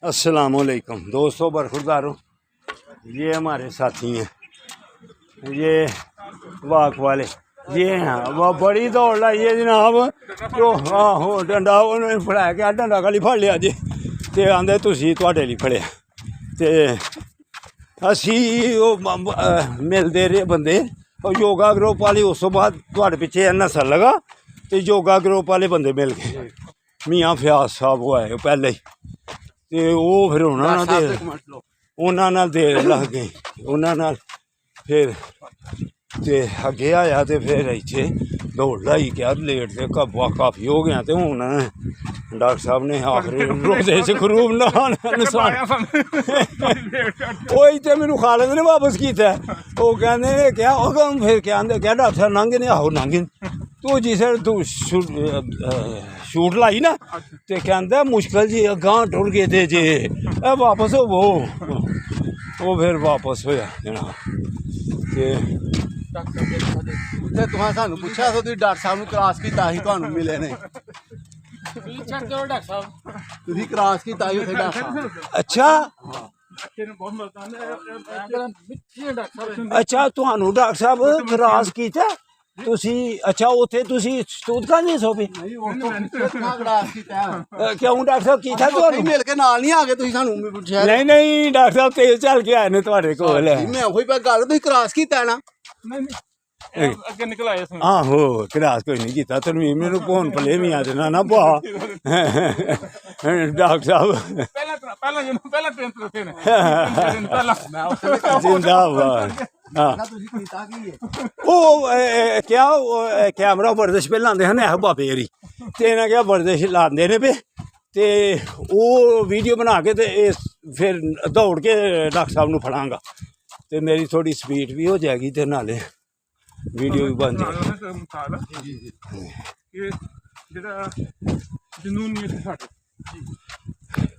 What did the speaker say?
अस्सलामुअलैकुम दोस्तों, बरखुरदारों, ये हमारे साथी हैं, ये वाक वाले, ये हैं वह बड़ी दौड़ लाई है जनाब। जो आहो डंडा उन्होंने फड़ाया क्या डंडा खाली फड़ लिया जी, तो आंदे तुसी तुहाडे लई फड़िया। ते असी मिलते रहे बंदे योगा ग्रुप वाले, उस तो बाद तुहाडे पिछे नसल लगा तो योगा ग्रुप वाले बंदे मिल गए। मियाँ फयाज साहब वो आए पहले ही, तो वो फिर उन्होंने देर लग गई, उन्होंने फिर ते अगे आया तो फिर इतने दौड़ लाई क्या लेट से काफ़ी हो गया। तो हूँ डॉक्टर साहब ने आखिरी रोजे से खरूब नसान वही तो मैनू खालिद ने वापस किया। वो कहते क्या फिर क्या क्या डॉक्टर साहब लंघे ने, आहो लंघे तू जिस तू शूट लाई ना, तो कहता मुश्किल जी अगां टुर गए थे जे वापस वो फिर वापस होया जनाब। तुहां सानू पुछया सो तुसीं डॉक्टर साहब नू क्रॉस कीता ही तुहानू मिले ने, तुसीं क्रॉस कीता ही उत्थे डॉक्टर साहब। अच्छा अच्छा तुहानू डॉक्टर साहब क्रॉस कीता तुसी? अच्छा उत्थे तुसी सूद का नहीं सो भी क्यों डॉक्टर साहब कीता तुहानू मिल के नाल नहीं आ गए तुसीं सानू पुछया? नहीं नहीं डॉक्टर साहब तेज चल के आए ने तुहाडे कोल। मैं ओही पे गल तुसीं क्रॉस कीता ना? अगे निकल आए आहो क्रॉस कोई नहीं कीता, तरमीम ने फोन भले भी आ देना ना पा डॉक्टर साहब पहला ट्रेन तो थे जिंदाबाद। वो क्या कैमरा वर्जिश पे लाते हैं ऐ बाबे री, तो इन्हें क्या वर्जिश लाते ने पे, तो वो वीडियो बना के ते फिर दौड़ के डॉक्टर साहब नू फड़ांगा, तो मेरी थोड़ी स्पीड भी हो जाएगी, तो नाले वीडियो भी बन जाएगी।